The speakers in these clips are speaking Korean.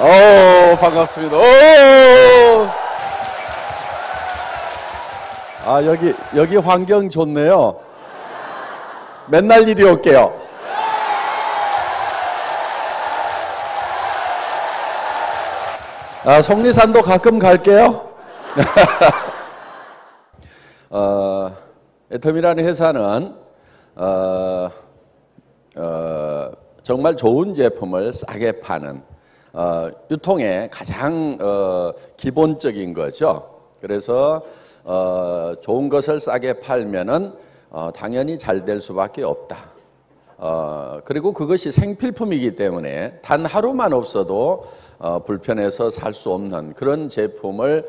오, 반갑습니다. 오! 아, 여기 환경 좋네요. 맨날 이리 올게요. 아, 속리산도 가끔 갈게요. 애텀이라는 회사는 정말 좋은 제품을 싸게 파는 유통의 가장 기본적인 거죠. 그래서 좋은 것을 싸게 팔면은 당연히 잘 될 수밖에 없다. 그리고 그것이 생필품이기 때문에 단 하루만 없어도 불편해서 살 수 없는 그런 제품을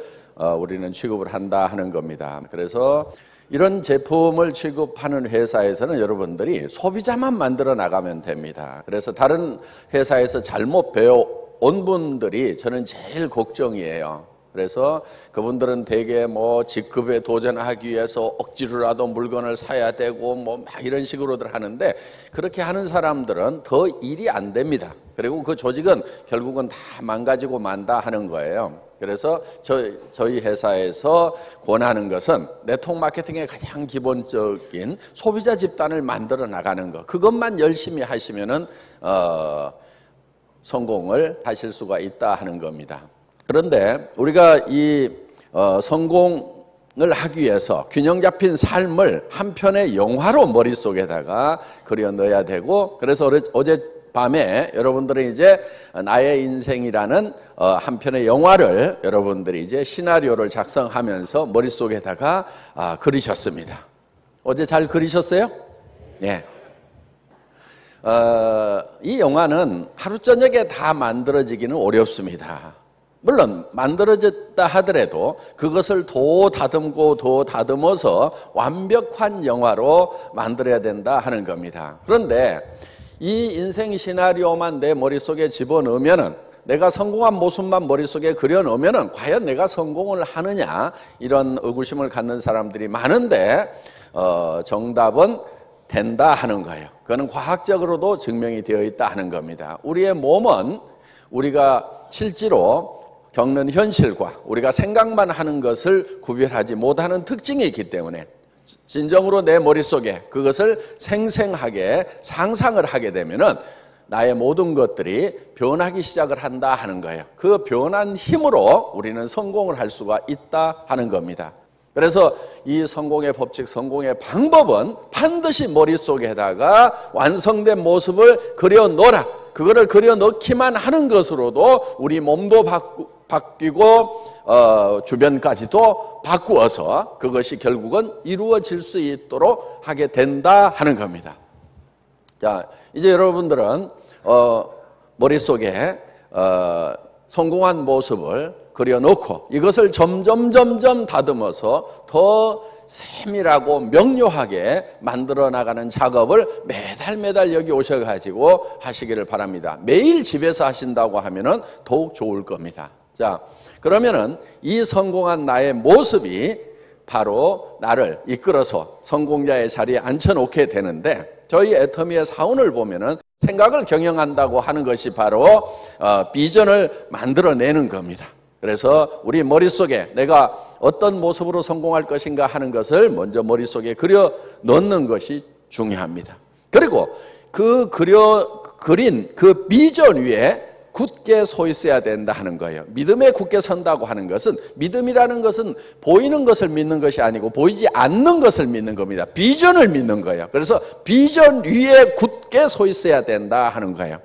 우리는 취급을 한다 하는 겁니다. 그래서 이런 제품을 취급하는 회사에서는 여러분들이 소비자만 만들어 나가면 됩니다. 그래서 다른 회사에서 잘못 배워온 분들이 저는 제일 걱정이에요. 그래서 그분들은 대개 뭐 직급에 도전하기 위해서 억지로라도 물건을 사야 되고 뭐 막 이런 식으로들 하는데, 그렇게 하는 사람들은 더 일이 안 됩니다. 그리고 그 조직은 결국은 다 망가지고 만다 하는 거예요. 그래서 저희 회사에서 권하는 것은 네트워크 마케팅의 가장 기본적인 소비자 집단을 만들어 나가는 것, 그것만 열심히 하시면은 성공을 하실 수가 있다 하는 겁니다. 그런데 우리가 이 성공을 하기 위해서 균형 잡힌 삶을 한 편의 영화로 머릿속에다가 그려 넣어야 되고, 그래서 어젯밤에 여러분들은 이제 나의 인생이라는 한 편의 영화를 여러분들이 이제 시나리오를 작성하면서 머릿속에다가 그리셨습니다. 어제 잘 그리셨어요? 예. 이 영화는 하루 저녁에 다 만들어지기는 어렵습니다. 물론 만들어졌다 하더라도 그것을 더 다듬고 더 다듬어서 완벽한 영화로 만들어야 된다 하는 겁니다. 그런데 이 인생 시나리오만 내 머릿속에 집어넣으면은, 내가 성공한 모습만 머릿속에 그려놓으면은 과연 내가 성공을 하느냐, 이런 의구심을 갖는 사람들이 많은데 정답은 된다 하는 거예요. 그거는 과학적으로도 증명이 되어 있다 하는 겁니다. 우리의 몸은 우리가 실제로 겪는 현실과 우리가 생각만 하는 것을 구별하지 못하는 특징이 있기 때문에 진정으로 내 머릿속에 그것을 생생하게 상상을 하게 되면은 나의 모든 것들이 변하기 시작을 한다 하는 거예요. 그 변한 힘으로 우리는 성공을 할 수가 있다 하는 겁니다. 그래서 이 성공의 법칙, 성공의 방법은 반드시 머릿속에다가 완성된 모습을 그려놓으라. 그거를 그려넣기만 하는 것으로도 우리 몸도 바뀌고 주변까지도 바꾸어서 그것이 결국은 이루어질 수 있도록 하게 된다 하는 겁니다. 자, 이제 여러분들은 머릿속에 성공한 모습을 그려놓고 이것을 점점 다듬어서 더 세밀하고 명료하게 만들어 나가는 작업을 매달 여기 오셔가지고 하시기를 바랍니다. 매일 집에서 하신다고 하면은 더욱 좋을 겁니다. 자, 그러면은 이 성공한 나의 모습이 바로 나를 이끌어서 성공자의 자리에 앉혀놓게 되는데, 저희 애터미의 사원을 보면은 생각을 경영한다고 하는 것이 바로 비전을 만들어내는 겁니다. 그래서 우리 머릿속에 내가 어떤 모습으로 성공할 것인가 하는 것을 먼저 머릿속에 그려 넣는 것이 중요합니다. 그리고 그 그린 그 비전 위에 굳게 서 있어야 된다 하는 거예요. 믿음에 굳게 선다고 하는 것은, 믿음이라는 것은 보이는 것을 믿는 것이 아니고 보이지 않는 것을 믿는 겁니다. 비전을 믿는 거예요. 그래서 비전 위에 굳게 서 있어야 된다 하는 거예요.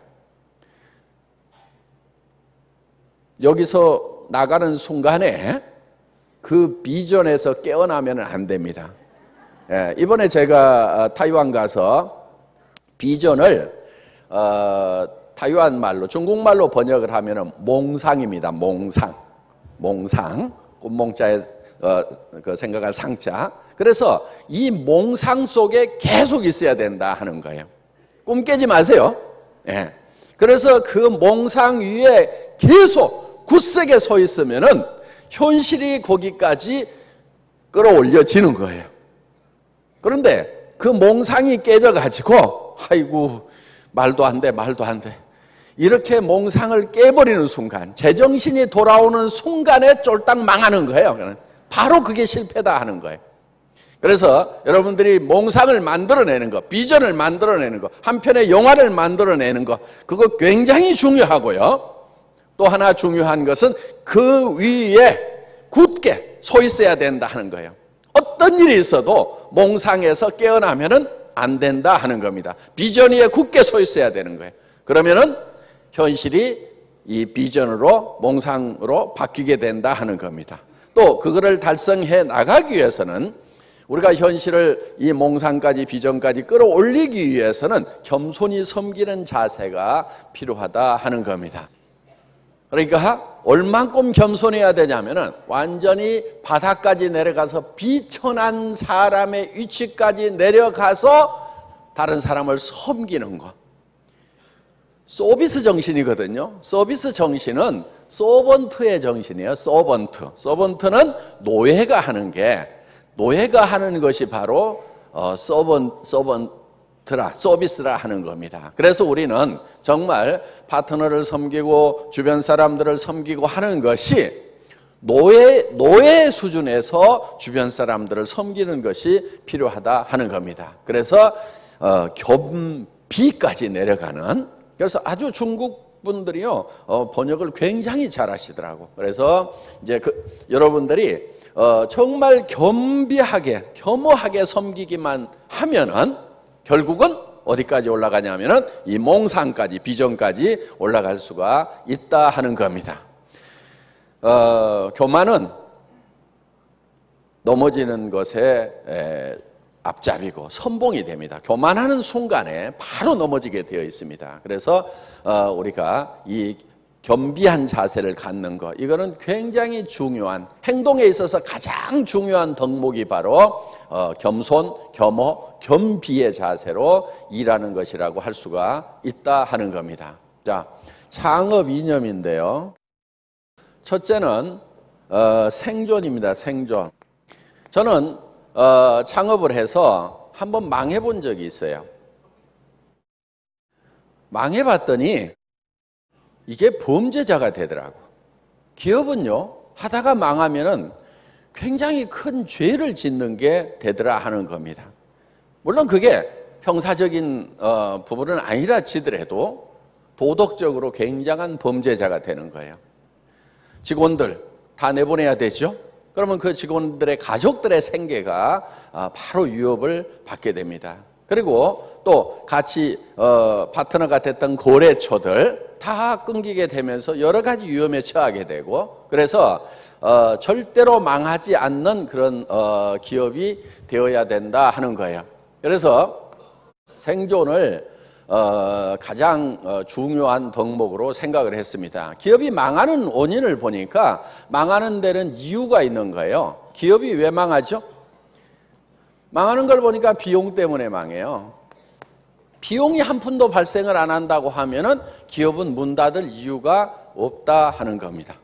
여기서 나가는 순간에 그 비전에서 깨어나면 안 됩니다. 예, 이번에 제가 타이완 가서 비전을 타이완 말로, 중국말로 번역을 하면은 몽상입니다. 몽상. 꽃몽자에 그 생각할 상자. 그래서 이 몽상 속에 계속 있어야 된다 하는 거예요. 꿈 깨지 마세요. 예. 그래서 그 몽상 위에 계속 굳세게 서 있으면은 현실이 거기까지 끌어올려지는 거예요. 그런데 그 몽상이 깨져가지고, 아이고, 말도 안 돼. 이렇게 몽상을 깨버리는 순간, 제정신이 돌아오는 순간에 쫄딱 망하는 거예요. 바로 그게 실패다 하는 거예요. 그래서 여러분들이 몽상을 만들어내는 거, 비전을 만들어내는 거, 한 편의 영화를 만들어내는 거, 그거 굉장히 중요하고요. 또 하나 중요한 것은 그 위에 굳게 서 있어야 된다 하는 거예요. 어떤 일이 있어도 몽상에서 깨어나면은 안 된다 하는 겁니다. 비전 위에 굳게 서 있어야 되는 거예요. 그러면은 현실이 이 비전으로, 몽상으로 바뀌게 된다 하는 겁니다. 또 그거를 달성해 나가기 위해서는, 우리가 현실을 이 몽상까지, 비전까지 끌어올리기 위해서는 겸손히 섬기는 자세가 필요하다 하는 겁니다. 그러니까 얼만큼 겸손해야 되냐면은 완전히 바닥까지 내려가서 비천한 사람의 위치까지 내려가서 다른 사람을 섬기는 것. 서비스 정신이거든요. 서비스 정신은 서번트의 정신이에요. 서번트는 노예가 하는 것이 바로 서비스라 하는 겁니다. 그래서 우리는 정말 파트너를 섬기고 주변 사람들을 섬기고 하는 것이 노예 수준에서 주변 사람들을 섬기는 것이 필요하다 하는 겁니다. 그래서 겸비까지 내려가는, 그래서 아주 중국 분들이요 번역을 굉장히 잘 하시더라고. 그래서 이제 여러분들이 정말 겸허하게 섬기기만 하면은 결국은 어디까지 올라가냐면은 이 몽상까지, 비전까지 올라갈 수가 있다 하는 겁니다. 교만은 넘어지는 것에 앞잡이고 선봉이 됩니다. 교만하는 순간에 바로 넘어지게 되어 있습니다. 그래서 우리가 이 겸비한 자세를 갖는 것, 이거는 굉장히 중요한, 행동에 있어서 가장 중요한 덕목이 바로 겸손, 겸허, 겸비의 자세로 일하는 것이라고 할 수가 있다 하는 겁니다. 자, 창업 이념인데요. 첫째는 생존입니다. 생존. 저는 창업을 해서 한번 망해본 적이 있어요. 망해봤더니 이게 범죄자가 되더라고. 기업은요, 하다가 망하면은 굉장히 큰 죄를 짓는 게 되더라 하는 겁니다. 물론 그게 형사적인 부분은 아니라 치더라도 도덕적으로 굉장한 범죄자가 되는 거예요. 직원들 다 내보내야 되죠. 그러면 그 직원들의 가족들의 생계가 바로 위협을 받게 됩니다. 그리고 또 같이 파트너가 됐던 거래처들 다 끊기게 되면서 여러 가지 위험에 처하게 되고, 그래서 절대로 망하지 않는 그런 기업이 되어야 된다 하는 거예요. 그래서 생존을 가장 중요한 덕목으로 생각을 했습니다. 기업이 망하는 원인을 보니까 망하는 데는 이유가 있는 거예요. 기업이 왜 망하죠? 망하는 걸 보니까 비용 때문에 망해요. 비용이 한 푼도 발생을 안 한다고 하면은 기업은 문 닫을 이유가 없다 하는 겁니다.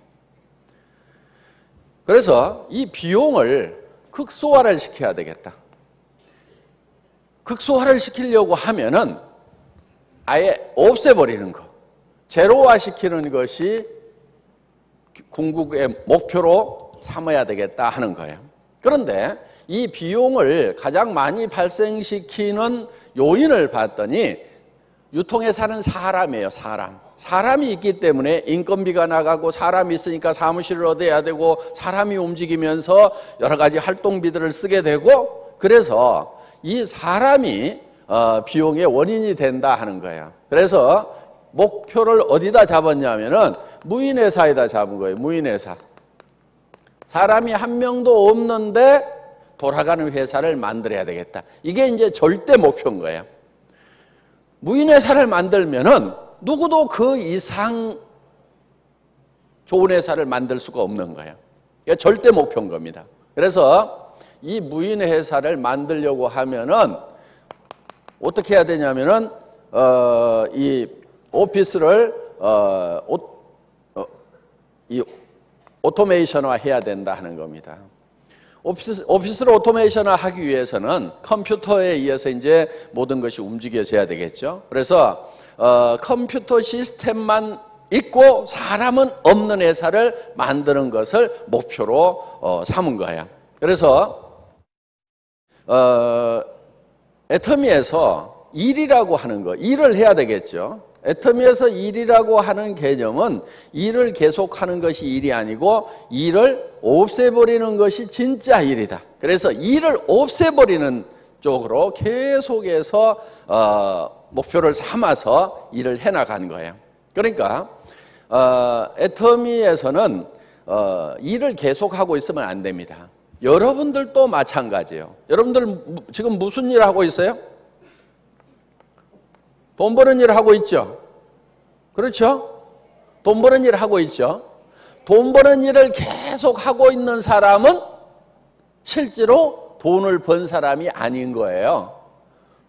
그래서 이 비용을 극소화를 시켜야 되겠다. 극소화를 시키려고 하면은 아예 없애버리는 것, 제로화 시키는 것이 궁극의 목표로 삼아야 되겠다 하는 거예요. 그런데 이 비용을 가장 많이 발생시키는 요인을 봤더니 유통에 사는 사람이에요. 사람이 있기 때문에 인건비가 나가고, 사람이 있으니까 사무실을 얻어야 되고, 사람이 움직이면서 여러 가지 활동비들을 쓰게 되고, 그래서 이 사람이 비용의 원인이 된다 하는 거예요. 그래서 목표를 어디다 잡았냐면은 무인회사에다 잡은 거예요. 무인회사. 사람이 한 명도 없는데 돌아가는 회사를 만들어야 되겠다. 이게 이제 절대 목표인 거예요. 무인회사를 만들면은 누구도 그 이상 좋은 회사를 만들 수가 없는 거예요. 이게 절대 목표인 겁니다. 그래서 이 무인회사를 만들려고 하면은 어떻게 해야 되냐면은 이 오피스를 이 오토메이션화 해야 된다 하는 겁니다. 오피스를 오토메이션을 하기 위해서는 컴퓨터에 의해서 이제 모든 것이 움직여져야 되겠죠. 그래서 컴퓨터 시스템만 있고 사람은 없는 회사를 만드는 것을 목표로 삼은 거예요. 그래서 애터미에서 일이라고 하는 거, 일을 해야 되겠죠. 애터미에서 일이라고 하는 개념은 일을 계속하는 것이 일이 아니고 일을 없애버리는 것이 진짜 일이다. 그래서 일을 없애버리는 쪽으로 계속해서 목표를 삼아서 일을 해나가는 거예요. 그러니까 애터미에서는 일을 계속하고 있으면 안 됩니다. 여러분들도 마찬가지예요. 여러분들 지금 무슨 일을 하고 있어요? 돈 버는 일을 하고 있죠. 그렇죠? 돈 버는 일을 하고 있죠. 돈 버는 일을 계속 하고 있는 사람은 실제로 돈을 번 사람이 아닌 거예요.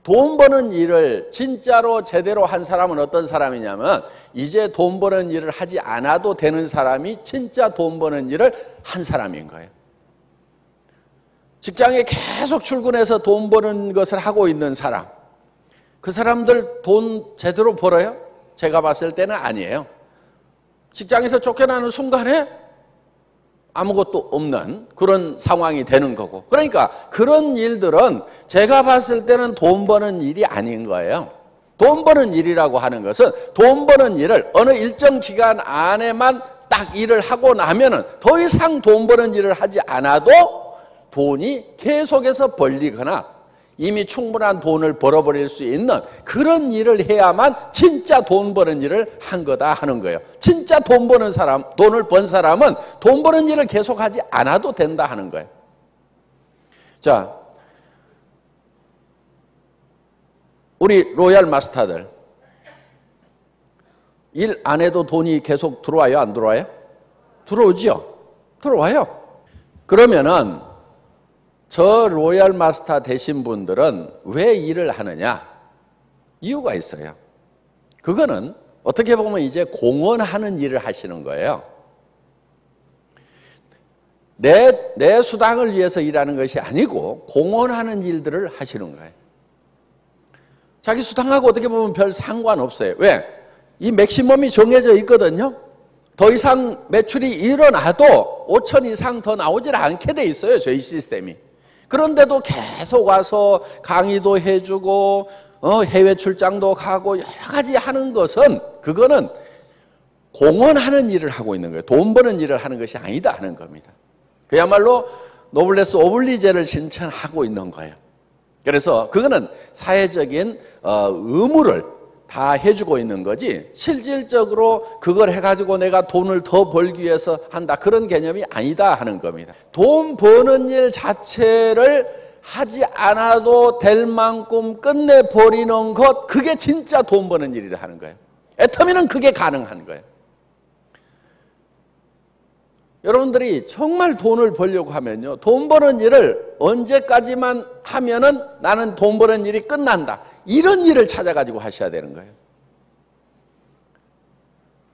돈 버는 일을 진짜로 제대로 한 사람은 어떤 사람이냐면 이제 돈 버는 일을 하지 않아도 되는 사람이 진짜 돈 버는 일을 한 사람인 거예요. 직장에 계속 출근해서 돈 버는 것을 하고 있는 사람, 그 사람들 돈 제대로 벌어요? 제가 봤을 때는 아니에요. 직장에서 쫓겨나는 순간에 아무것도 없는 그런 상황이 되는 거고, 그러니까 그런 일들은 제가 봤을 때는 돈 버는 일이 아닌 거예요. 돈 버는 일이라고 하는 것은 돈 버는 일을 어느 일정 기간 안에만 딱 일을 하고 나면은 더 이상 돈 버는 일을 하지 않아도 돈이 계속해서 벌리거나 이미 충분한 돈을 벌어버릴 수 있는 그런 일을 해야만 진짜 돈 버는 일을 한 거다 하는 거예요. 진짜 돈 버는 사람, 돈을 번 사람은 돈 버는 일을 계속하지 않아도 된다 하는 거예요. 자, 우리 로얄 마스터들 일 안 해도 돈이 계속 들어와요? 안 들어와요? 들어오죠? 들어와요. 그러면은 저 로얄 마스터 되신 분들은 왜 일을 하느냐? 이유가 있어요. 그거는 어떻게 보면 이제 공헌하는 일을 하시는 거예요. 내 수당을 위해서 일하는 것이 아니고 공헌하는 일들을 하시는 거예요. 자기 수당하고 어떻게 보면 별 상관없어요. 왜? 이 맥시멈이 정해져 있거든요. 더 이상 매출이 일어나도 5천 이상 더 나오질 않게 돼 있어요. 저희 시스템이. 그런데도 계속 와서 강의도 해주고 해외 출장도 가고 여러 가지 하는 것은 그거는 공헌하는 일을 하고 있는 거예요. 돈 버는 일을 하는 것이 아니다 하는 겁니다. 그야말로 노블레스 오블리제를 실천하고 있는 거예요. 그래서 그거는 사회적인 의무를 다 해주고 있는 거지 실질적으로 그걸 해가지고 내가 돈을 더 벌기 위해서 한다 그런 개념이 아니다 하는 겁니다. 돈 버는 일 자체를 하지 않아도 될 만큼 끝내버리는 것, 그게 진짜 돈 버는 일이라 하는 거예요. 애터미는 그게 가능한 거예요. 여러분들이 정말 돈을 벌려고 하면요, 돈 버는 일을 언제까지만 하면은 나는 돈 버는 일이 끝난다, 이런 일을 찾아가지고 하셔야 되는 거예요.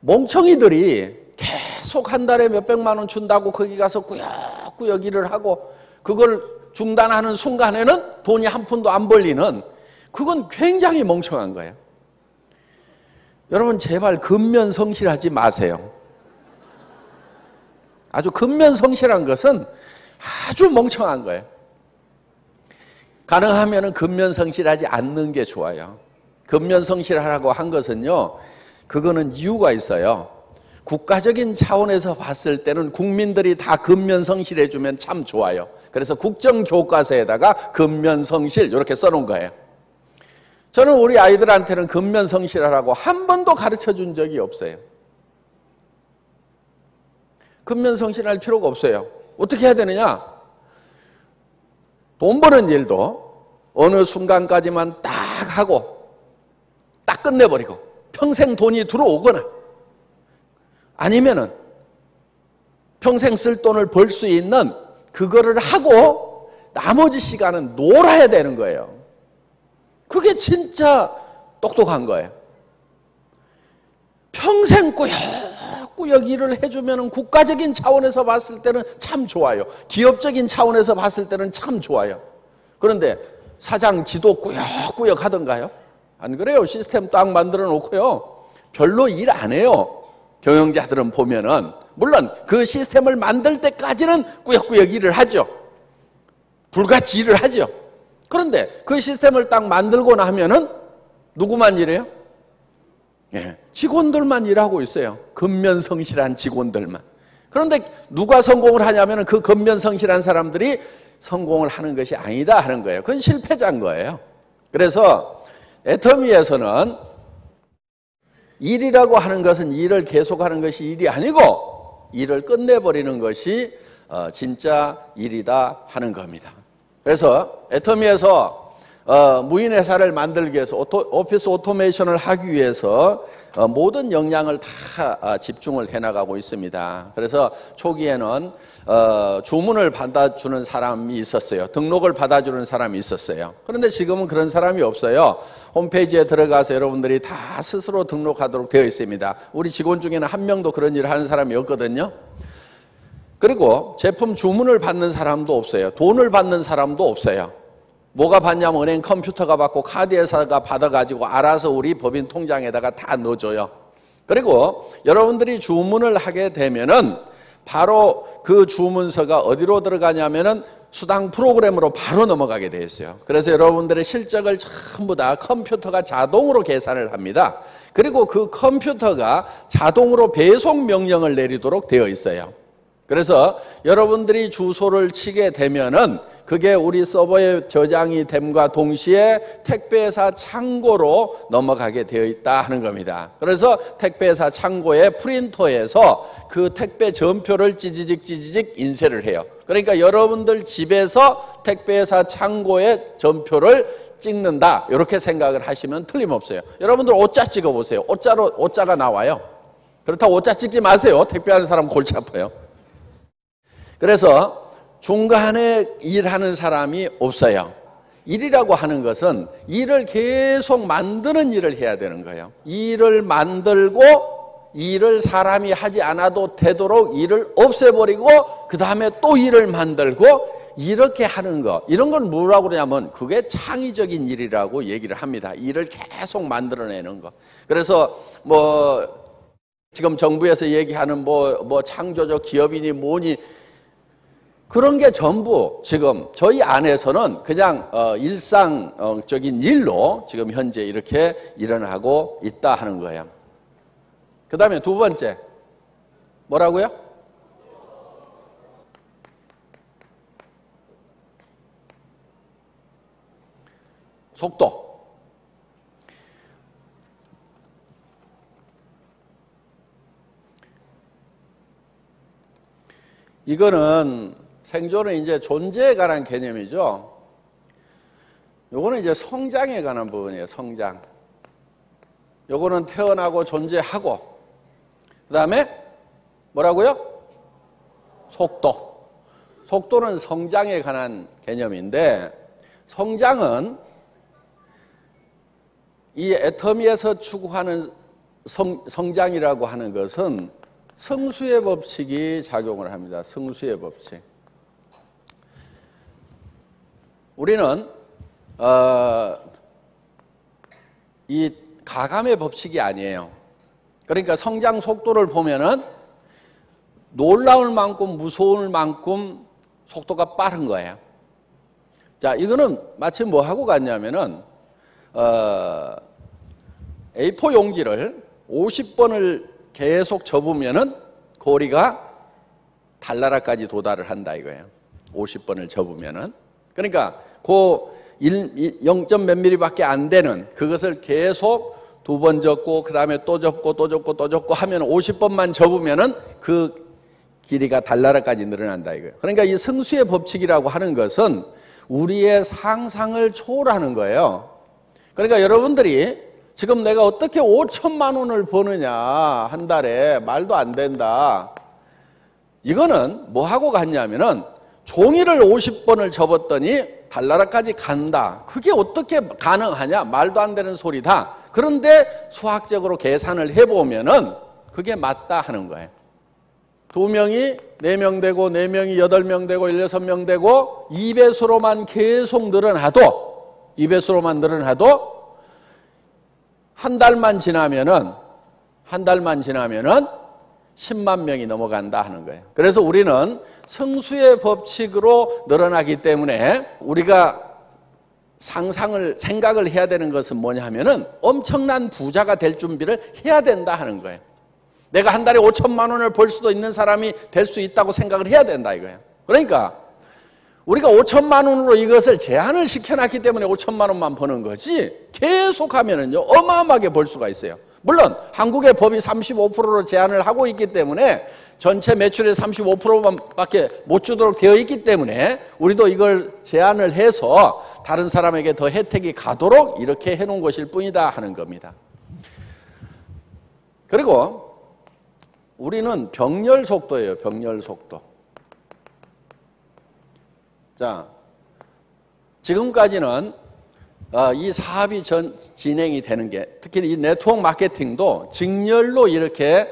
멍청이들이 계속 한 달에 몇백만 원 준다고 거기 가서 꾸역꾸역 일을 하고 그걸 중단하는 순간에는 돈이 한 푼도 안 벌리는, 그건 굉장히 멍청한 거예요. 여러분 제발 근면성실하지 마세요. 아주 근면성실한 것은 아주 멍청한 거예요. 가능하면 근면성실하지 않는 게 좋아요. 근면성실하라고 한 것은요, 그거는 이유가 있어요. 국가적인 차원에서 봤을 때는 국민들이 다 근면성실해 주면 참 좋아요. 그래서 국정교과서에다가 근면성실 이렇게 써놓은 거예요. 저는 우리 아이들한테는 근면성실하라고 한 번도 가르쳐 준 적이 없어요. 근면성실할 필요가 없어요. 어떻게 해야 되느냐? 돈 버는 일도 어느 순간까지만 딱 하고 딱 끝내버리고 평생 돈이 들어오거나 아니면은 평생 쓸 돈을 벌 수 있는 그거를 하고 나머지 시간은 놀아야 되는 거예요. 그게 진짜 똑똑한 거예요. 평생 꾸역꾸역 꾸역꾸역 일을 해주면 국가적인 차원에서 봤을 때는 참 좋아요. 기업적인 차원에서 봤을 때는 참 좋아요. 그런데 사장 지도 꾸역꾸역 하던가요? 안 그래요. 시스템 딱 만들어 놓고요. 별로 일 안 해요. 경영자들은 보면은. 물론 그 시스템을 만들 때까지는 꾸역꾸역 일을 하죠. 불같이 일을 하죠. 그런데 그 시스템을 딱 만들고 나면은 누구만 일해요? 예, 직원들만 일하고 있어요. 근면성실한 직원들만. 그런데 누가 성공을 하냐면은 그 근면성실한 사람들이 성공을 하는 것이 아니다 하는 거예요. 그건 실패자인 거예요. 그래서 애터미에서는 일이라고 하는 것은 일을 계속하는 것이 일이 아니고 일을 끝내버리는 것이 진짜 일이다 하는 겁니다. 그래서 애터미에서 무인회사를 만들기 위해서 오피스 오토메이션을 하기 위해서 모든 역량을 다 집중을 해나가고 있습니다. 그래서 초기에는 주문을 받아주는 사람이 있었어요. 등록을 받아주는 사람이 있었어요. 그런데 지금은 그런 사람이 없어요. 홈페이지에 들어가서 여러분들이 다 스스로 등록하도록 되어 있습니다. 우리 직원 중에는 한 명도 그런 일을 하는 사람이 없거든요. 그리고 제품 주문을 받는 사람도 없어요. 돈을 받는 사람도 없어요. 뭐가 받냐면 은행 컴퓨터가 받고 카드 회사가 받아가지고 알아서 우리 법인 통장에다가 다 넣어줘요. 그리고 여러분들이 주문을 하게 되면은 바로 그 주문서가 어디로 들어가냐면은 수당 프로그램으로 바로 넘어가게 돼 있어요. 그래서 여러분들의 실적을 전부 다 컴퓨터가 자동으로 계산을 합니다. 그리고 그 컴퓨터가 자동으로 배송 명령을 내리도록 되어 있어요. 그래서 여러분들이 주소를 치게 되면은 그게 우리 서버에 저장이 됨과 동시에 택배회사 창고로 넘어가게 되어 있다 하는 겁니다. 그래서 택배회사 창고의 프린터에서 그 택배 전표를 찌지직 인쇄를 해요. 그러니까 여러분들 집에서 택배회사 창고에 전표를 찍는다 이렇게 생각을 하시면 틀림없어요. 여러분들 오자 찍어보세요. 오자가 나와요. 그렇다고 오자 찍지 마세요. 택배하는 사람 골치 아파요. 그래서 중간에 일하는 사람이 없어요. 일이라고 하는 것은 일을 계속 만드는 일을 해야 되는 거예요. 일을 만들고 일을 사람이 하지 않아도 되도록 일을 없애버리고 그 다음에 또 일을 만들고 이렇게 하는 거, 이런 건 뭐라고 그러냐면 그게 창의적인 일이라고 얘기를 합니다. 일을 계속 만들어내는 거. 그래서 지금 정부에서 얘기하는 창조적 기업이니 뭐니 그런 게 전부 지금 저희 안에서는 그냥 일상적인 일로 지금 현재 이렇게 일어나고 있다 하는 거예요. 그 다음에 두 번째 뭐라고요? 속도. 이거는 생존은 이제 존재에 관한 개념이죠. 요거는 이제 성장에 관한 부분이에요. 성장. 요거는 태어나고 존재하고 그 다음에 뭐라고요? 속도. 속도는 성장에 관한 개념인데 성장은 이 애터미에서 추구하는 성장이라고 하는 것은 승수의 법칙이 작용을 합니다. 승수의 법칙. 우리는 이 가감의 법칙이 아니에요. 그러니까 성장 속도를 보면은 놀라울 만큼 무서울 만큼 속도가 빠른 거예요. 자, 이거는 마치 뭐 하고 같냐면은 A4 용지를 50번을 계속 접으면은 고리가 달나라까지 도달을 한다 이거예요. 50번을 접으면은. 그러니까 그 0점 몇 미리밖에 안 되는 그것을 계속 두 번 접고 그 다음에 또 접고 또 접고 또 접고 하면 50번만 접으면은 그 길이가 달나라까지 늘어난다 이거예요. 그러니까 이 승수의 법칙이라고 하는 것은 우리의 상상을 초월하는 거예요. 그러니까 여러분들이 지금 내가 어떻게 5천만 원을 버느냐 한 달에 말도 안 된다. 이거는 뭐 하고 갔냐면은 종이를 50번을 접었더니 달나라까지 간다. 그게 어떻게 가능하냐? 말도 안 되는 소리다. 그런데 수학적으로 계산을 해보면은 그게 맞다 하는 거예요. 2명이 4명 되고 4명이 8명 되고 16명 되고 2배수로만 계속 늘어나도 2배수로만 늘어나도 한 달만 지나면은 10만 명이 넘어간다 하는 거예요. 그래서 우리는 성수의 법칙으로 늘어나기 때문에 우리가 생각을 해야 되는 것은 뭐냐 하면은 엄청난 부자가 될 준비를 해야 된다 하는 거예요. 내가 한 달에 5천만 원을 벌 수도 있는 사람이 될 수 있다고 생각을 해야 된다 이거예요. 그러니까 우리가 5천만 원으로 이것을 제한을 시켜놨기 때문에 5천만 원만 버는 거지 계속 하면은요 어마어마하게 벌 수가 있어요. 물론 한국의 법이 35%로 제한을 하고 있기 때문에 전체 매출의 35%밖에 못 주도록 되어 있기 때문에 우리도 이걸 제한을 해서 다른 사람에게 더 혜택이 가도록 이렇게 해놓은 것일 뿐이다 하는 겁니다. 그리고 우리는 병렬 속도예요. 병렬 속도. 자, 지금까지는 이 사업이 진행이 되는 게 특히 이 네트워크 마케팅도 직렬로 이렇게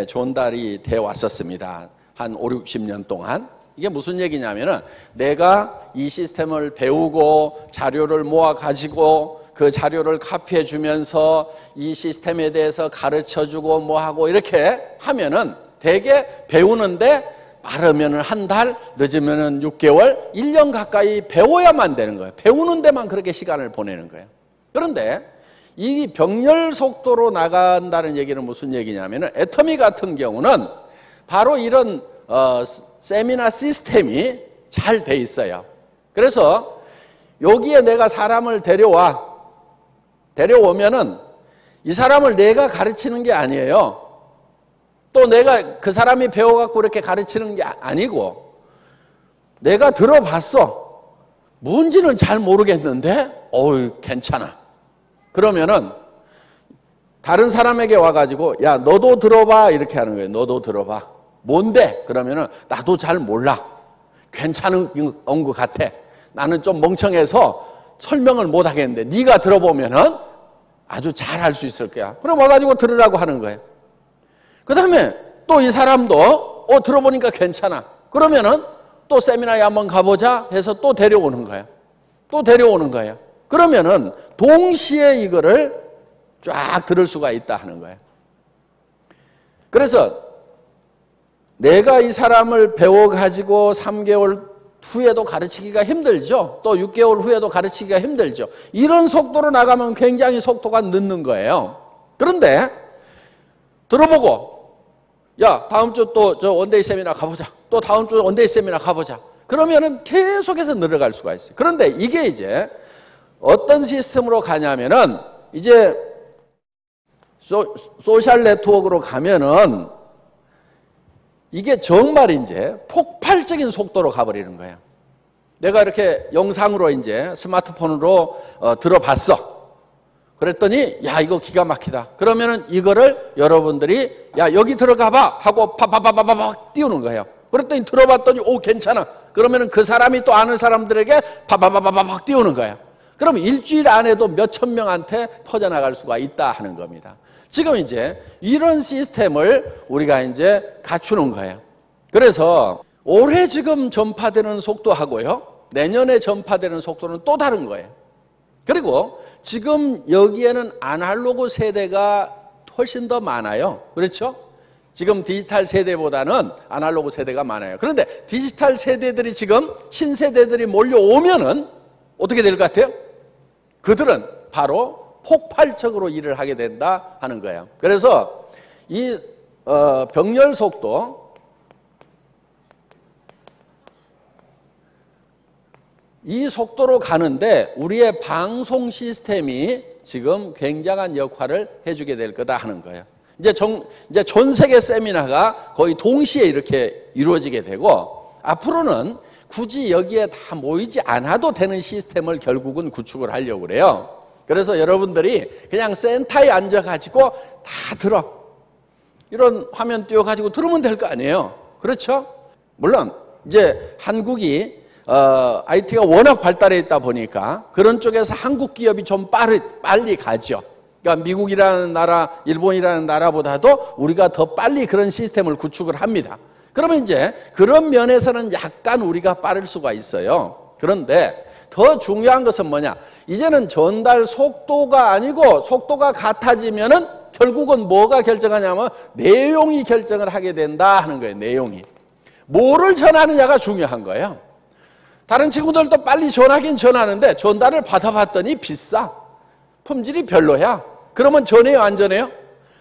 전달이 되어 왔었습니다. 한 5, 60년 동안. 이게 무슨 얘기냐면은 내가 이 시스템을 배우고 자료를 모아 가지고 그 자료를 카피해 주면서 이 시스템에 대해서 가르쳐 주고 뭐 하고 이렇게 하면은 되게 배우는데 빠르면은 한 달, 늦으면은 6개월, 1년 가까이 배워야만 되는 거예요. 배우는 데만 그렇게 시간을 보내는 거예요. 그런데 이 병렬 속도로 나간다는 얘기는 무슨 얘기냐면은 애터미 같은 경우는 바로 이런 세미나 시스템이 잘 돼 있어요. 그래서 여기에 내가 사람을 데려오면은 이 사람을 내가 가르치는 게 아니에요. 또 내가 그 사람이 배워갖고 이렇게 가르치는 게 아니고 내가 들어봤어. 뭔지는 잘 모르겠는데 괜찮아. 그러면은 다른 사람에게 와가지고 야 너도 들어봐 이렇게 하는 거예요. 너도 들어봐. 뭔데? 그러면은 나도 잘 몰라. 괜찮은 것 같아. 나는 좀 멍청해서 설명을 못 하겠는데 네가 들어보면은 아주 잘 할 수 있을 거야. 그럼 와가지고 들으라고 하는 거예요. 그 다음에 또 이 사람도 들어보니까 괜찮아. 그러면은 또 세미나에 한번 가보자 해서 또 데려오는 거예요. 또 데려오는 거예요. 그러면은 동시에 이거를 쫙 들을 수가 있다 하는 거예요. 그래서 내가 이 사람을 배워가지고 3개월 후에도 가르치기가 힘들죠. 또 6개월 후에도 가르치기가 힘들죠. 이런 속도로 나가면 굉장히 속도가 늦는 거예요. 그런데 들어보고 야 다음 주 또 저 원데이 세미나 가보자. 또 다음 주 원데이 세미나 가보자. 그러면은 계속해서 늘어갈 수가 있어요. 그런데 이게 이제 어떤 시스템으로 가냐면은 이제 소셜 네트워크로 가면은 이게 정말 이제 폭발적인 속도로 가버리는 거예요. 내가 이렇게 영상으로 이제 스마트폰으로 들어봤어. 그랬더니 야 이거 기가 막히다. 그러면은 이거를 여러분들이 야 여기 들어가봐 하고 파파파파팍 띄우는 거예요. 그랬더니 들어봤더니 오 괜찮아. 그러면은 그 사람이 또 아는 사람들에게 파파파파팍 띄우는 거예요. 그럼 일주일 안에도 몇천 명한테 퍼져나갈 수가 있다 하는 겁니다. 지금 이제 이런 시스템을 우리가 이제 갖추는 거예요. 그래서 올해 지금 전파되는 속도하고요, 내년에 전파되는 속도는 또 다른 거예요. 그리고 지금 여기에는 아날로그 세대가 훨씬 더 많아요. 그렇죠? 지금 디지털 세대보다는 아날로그 세대가 많아요. 그런데 디지털 세대들이 지금 신세대들이 몰려오면은 어떻게 될 것 같아요? 그들은 바로 폭발적으로 일을 하게 된다 하는 거예요. 그래서 이 병렬 속도, 이 속도로 가는데 우리의 방송 시스템이 지금 굉장한 역할을 해주게 될 거다 하는 거예요. 이제 전 세계 세미나가 거의 동시에 이렇게 이루어지게 되고 앞으로는 굳이 여기에 다 모이지 않아도 되는 시스템을 결국은 구축을 하려고 그래요. 그래서 여러분들이 그냥 센터에 앉아가지고 다 들어. 이런 화면 띄워가지고 들으면 될 거 아니에요. 그렇죠? 물론 이제 한국이 IT가 워낙 발달해 있다 보니까 그런 쪽에서 한국 기업이 좀 빨리 가죠. 그러니까 미국이라는 나라, 일본이라는 나라보다도 우리가 더 빨리 그런 시스템을 구축을 합니다. 그러면 이제 그런 면에서는 약간 우리가 빠를 수가 있어요. 그런데 더 중요한 것은 뭐냐? 이제는 전달 속도가 아니고 속도가 같아지면은 결국은 뭐가 결정하냐면 내용이 결정을 하게 된다 하는 거예요. 내용이. 뭐를 전하느냐가 중요한 거예요. 다른 친구들도 빨리 전하긴 전하는데 전달을 받아봤더니 비싸. 품질이 별로야. 그러면 전해요, 안 전해요?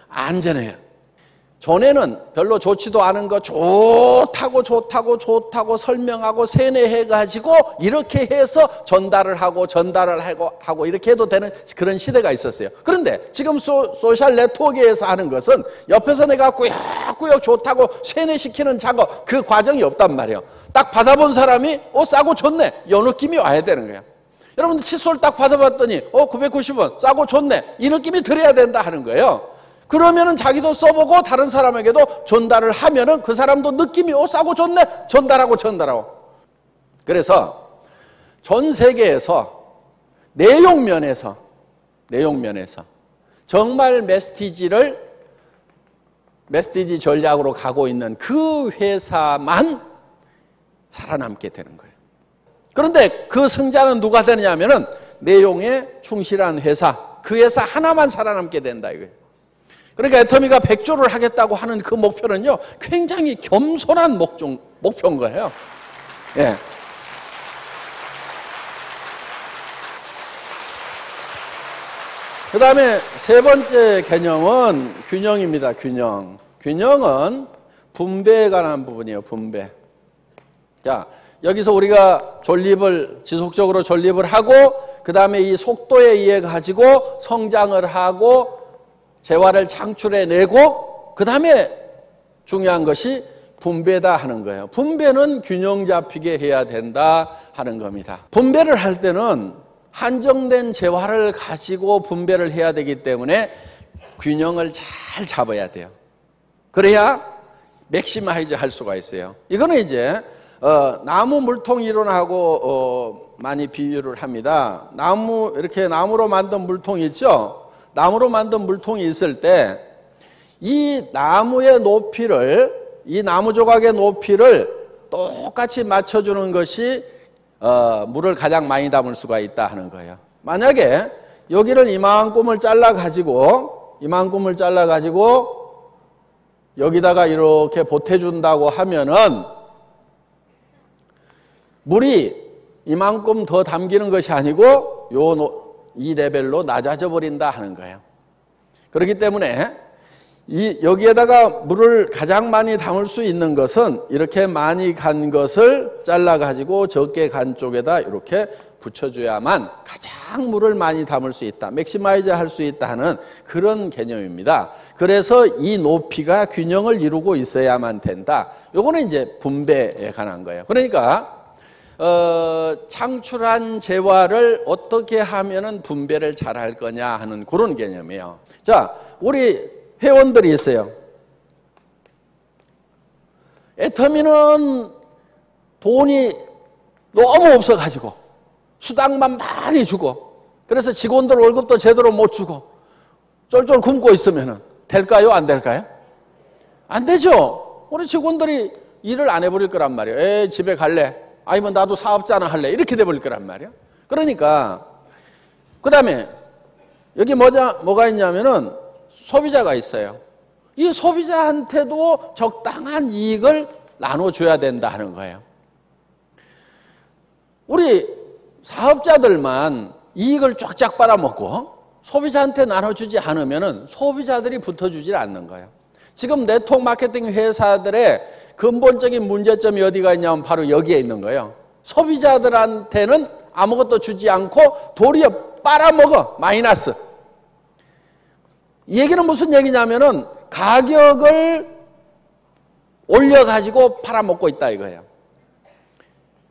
안 전해요. 전에는 별로 좋지도 않은 거 좋다고 설명하고 세뇌해가지고 이렇게 해서 전달을 하고 이렇게 해도 되는 그런 시대가 있었어요. 그런데 지금 소셜 네트워크에서 하는 것은 옆에서 내가 꾸역꾸역 좋다고 세뇌시키는 작업, 그 과정이 없단 말이에요. 딱 받아본 사람이 싸고 좋네, 이 느낌이 와야 되는 거예요. 여러분들 칫솔 딱 받아봤더니 990원 싸고 좋네, 이 느낌이 들어야 된다 하는 거예요. 그러면은 자기도 써보고 다른 사람에게도 전달을 하면은 그 사람도 느낌이 싸고 좋네, 전달하고. 그래서 전 세계에서 내용 면에서 정말 메시지 전략으로 가고 있는 그 회사만 살아남게 되는 거예요. 그런데 그 승자는 누가 되느냐면은 내용에 충실한 회사, 그 회사 하나만 살아남게 된다 이거예요. 그러니까 애터미가 100조를 하겠다고 하는 그 목표는요, 굉장히 겸손한 목표인 거예요. 예. 그 다음에 세 번째 개념은 균형입니다. 균형은 분배에 관한 부분이에요. 분배. 자, 여기서 우리가 지속적으로 존립을 하고, 그 다음에 이 속도에 의해 가지고 성장을 하고, 재화를 창출해내고, 그 다음에 중요한 것이 분배다 하는 거예요. 분배는 균형 잡히게 해야 된다 하는 겁니다. 분배를 할 때는 한정된 재화를 가지고 분배를 해야 되기 때문에 균형을 잘 잡아야 돼요. 그래야 맥시마이즈 할 수가 있어요. 이거는 이제 나무 물통 이론하고 많이 비유를 합니다. 이렇게 나무로 만든 물통이 있죠? 나무로 만든 물통이 있을 때 이 나무의 높이를, 이 나무 조각의 높이를 똑같이 맞춰주는 것이 물을 가장 많이 담을 수가 있다 하는 거예요. 만약에 여기를 이만큼을 잘라가지고 여기다가 이렇게 보태준다고 하면은 물이 이만큼 더 담기는 것이 아니고 이 레벨로 낮아져 버린다 하는 거예요. 그렇기 때문에 여기에다가 물을 가장 많이 담을 수 있는 것은 이렇게 많이 간 것을 잘라가지고 적게 간 쪽에다 이렇게 붙여줘야만 가장 물을 많이 담을 수 있다, 맥시마이즈 할 수 있다 하는 그런 개념입니다. 그래서 이 높이가 균형을 이루고 있어야만 된다. 요거는 이제 분배에 관한 거예요. 그러니까 창출한 재화를 어떻게 하면은 분배를 잘 할 거냐 하는 그런 개념이에요. 자, 우리 회원들이 있어요. 애터미는 돈이 너무 없어가지고 수당만 많이 주고, 그래서 직원들 월급도 제대로 못 주고 쫄쫄 굶고 있으면 될까요? 안 될까요? 안 되죠. 우리 직원들이 일을 안 해버릴 거란 말이에요. 집에 갈래? 아니면 나도 사업자나 할래? 이렇게 돼버릴 거란 말이에요. 그러니까 그 다음에 여기 뭐가 있냐면은 소비자가 있어요. 이 소비자한테도 적당한 이익을 나눠줘야 된다 하는 거예요. 우리 사업자들만 이익을 쫙쫙 빨아먹고 소비자한테 나눠주지 않으면 소비자들이 붙어주질 않는 거예요. 지금 네트워크 마케팅 회사들의 근본적인 문제점이 어디가 있냐면 바로 여기에 있는 거예요. 소비자들한테는 아무것도 주지 않고 도리어 빨아먹어, 마이너스. 이 얘기는 무슨 얘기냐면은 가격을 올려가지고 팔아먹고 있다 이거예요.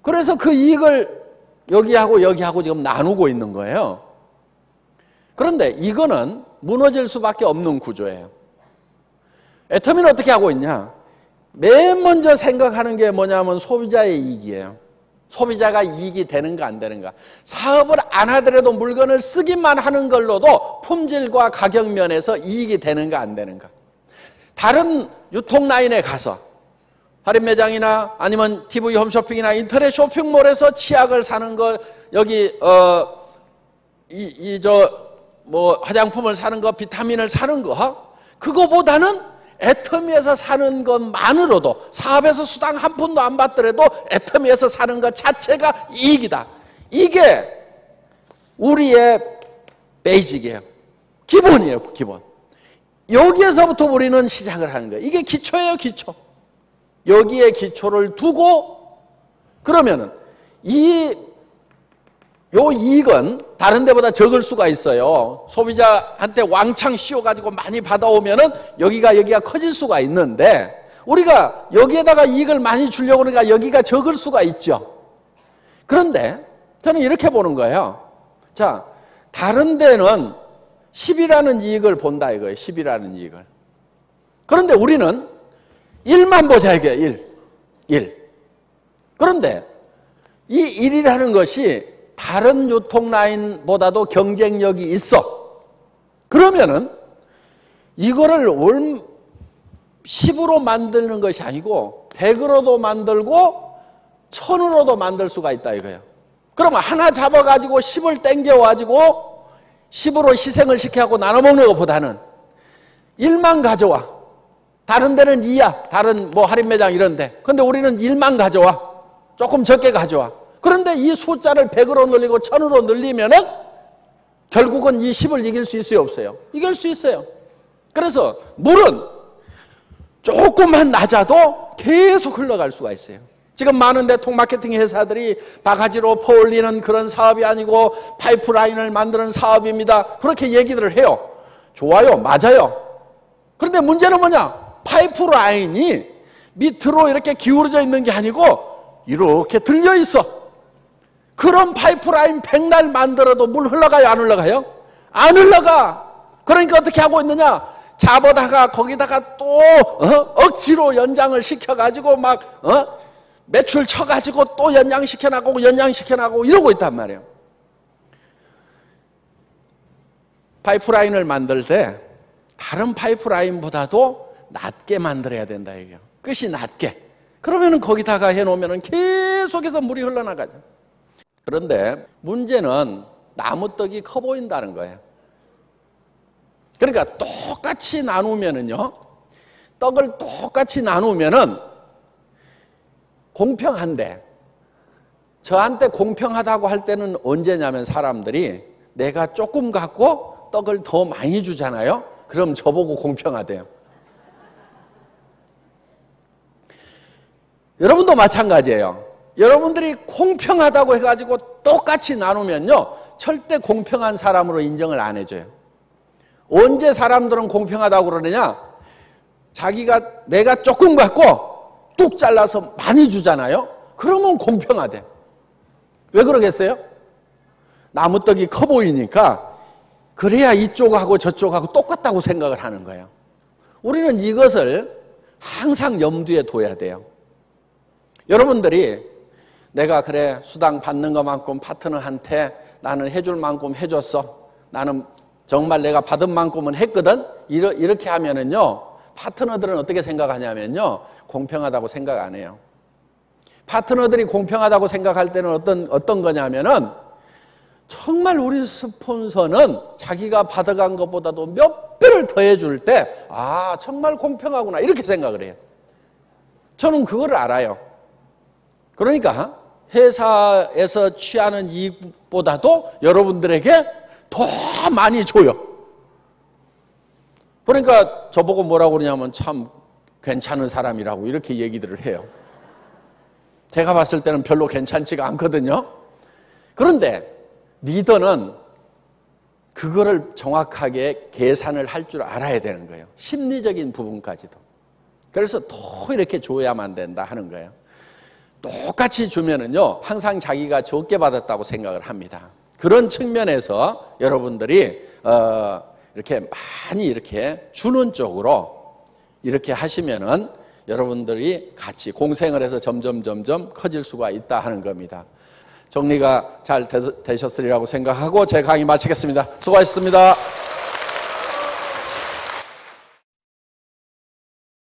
그래서 그 이익을 여기하고 지금 나누고 있는 거예요. 그런데 이거는 무너질 수밖에 없는 구조예요. 애터미는 어떻게 하고 있냐? 맨 먼저 생각하는 게 뭐냐면 소비자의 이익이에요. 소비자가 이익이 되는가 안 되는가. 사업을 안 하더라도 물건을 쓰기만 하는 걸로도 품질과 가격 면에서 이익이 되는가 안 되는가. 다른 유통 라인에 가서 할인 매장이나 아니면 TV 홈쇼핑이나 인터넷 쇼핑몰에서 치약을 사는 거, 여기 화장품을 사는 거, 비타민을 사는 거, 그거보다는 애터미에서 사는 것만으로도, 사업에서 수당 한 푼도 안 받더라도 애터미에서 사는 것 자체가 이익이다. 이게 우리의 베이직이에요. 기본이에요, 기본. 여기에서부터 우리는 시작을 하는 거예요. 이게 기초예요, 기초. 여기에 기초를 두고, 그러면은 요 이익은 다른 데보다 적을 수가 있어요. 소비자한테 왕창 씌워가지고 많이 받아오면은 여기가 커질 수가 있는데, 우리가 여기에다가 이익을 많이 주려고 그러니까 여기가 적을 수가 있죠. 그런데 저는 이렇게 보는 거예요. 자, 다른 데는 10이라는 이익을 본다 이거예요. 10이라는 이익을. 그런데 우리는 1만 보자 이게 1. 그런데 이 1이라는 것이 다른 유통 라인보다도 경쟁력이 있어. 그러면은 이거를 10으로 만드는 것이 아니고 100으로도 만들고 1000으로도 만들 수가 있다 이거예요. 그러면 하나 잡아가지고 10을 땡겨가지고 10으로 희생을 시켜갖고 나눠먹는 것보다는 1만 가져와. 다른 데는 2야. 다른 할인 매장 이런 데. 근데 우리는 1만 가져와. 조금 적게 가져와. 그런데 이 숫자를 100으로 늘리고 1000으로 늘리면은 결국은 이 10을 이길 수 있어요, 없어요? 이길 수 있어요. 그래서 물은 조금만 낮아도 계속 흘러갈 수가 있어요. 지금 많은 대통 마케팅 회사들이 바가지로 퍼올리는 그런 사업이 아니고 파이프라인을 만드는 사업입니다. 그렇게 얘기들을 해요. 좋아요, 맞아요. 그런데 문제는 뭐냐? 파이프라인이 밑으로 이렇게 기울어져 있는 게 아니고 이렇게 들려 있어. 그런 파이프라인 백날 만들어도 물 흘러가요, 안 흘러가요? 안 흘러가. 그러니까 어떻게 하고 있느냐? 잡아다가 거기다가 또 억지로 연장을 시켜가지고 막 매출 쳐가지고 또 연장시켜나가고 이러고 있단 말이에요. 파이프라인을 만들 때 다른 파이프라인보다도 낮게 만들어야 된다 이게요. 끝이 낮게. 그러면은 거기다가 해놓으면은 계속해서 물이 흘러나가죠. 그런데 문제는 나무떡이 커 보인다는 거예요. 그러니까 똑같이 나누면은요, 떡을 똑같이 나누면은 공평한데, 저한테 공평하다고 할 때는 언제냐면 사람들이 내가 조금 갖고 떡을 더 많이 주잖아요. 그럼 저보고 공평하대요. 여러분도 마찬가지예요. 여러분들이 공평하다고 해가지고 똑같이 나누면요, 절대 공평한 사람으로 인정을 안 해줘요. 언제 사람들은 공평하다고 그러느냐? 내가 조금 갖고 뚝 잘라서 많이 주잖아요. 그러면 공평하대. 왜 그러겠어요? 나무떡이 커 보이니까 그래야 이쪽하고 저쪽하고 똑같다고 생각을 하는 거예요. 우리는 이것을 항상 염두에 둬야 돼요. 여러분들이 내가 그래 수당 받는 것만큼 파트너한테 나는 해줄 만큼 해줬어. 나는 정말 내가 받은 만큼은 했거든. 이렇게 하면은요, 파트너들은 어떻게 생각하냐면요, 공평하다고 생각 안 해요. 파트너들이 공평하다고 생각할 때는 어떤 거냐면은 정말 우리 스폰서는 자기가 받아간 것보다도 몇 배를 더해줄 때, 아, 정말 공평하구나. 이렇게 생각을 해요. 저는 그걸 알아요. 그러니까 회사에서 취하는 이익보다도 여러분들에게 더 많이 줘요. 그러니까 저보고 뭐라고 그러냐면 참 괜찮은 사람이라고 이렇게 얘기들을 해요. 제가 봤을 때는 별로 괜찮지가 않거든요. 그런데 리더는 그거를 정확하게 계산을 할 줄 알아야 되는 거예요. 심리적인 부분까지도. 그래서 더 이렇게 줘야만 된다 하는 거예요. 똑같이 주면은요, 항상 자기가 적게 받았다고 생각을 합니다. 그런 측면에서 여러분들이 이렇게 많이 이렇게 주는 쪽으로 이렇게 하시면은 여러분들이 같이 공생을 해서 점점 커질 수가 있다 하는 겁니다. 정리가 잘 되셨으리라고 생각하고 제 강의 마치겠습니다. 수고하셨습니다.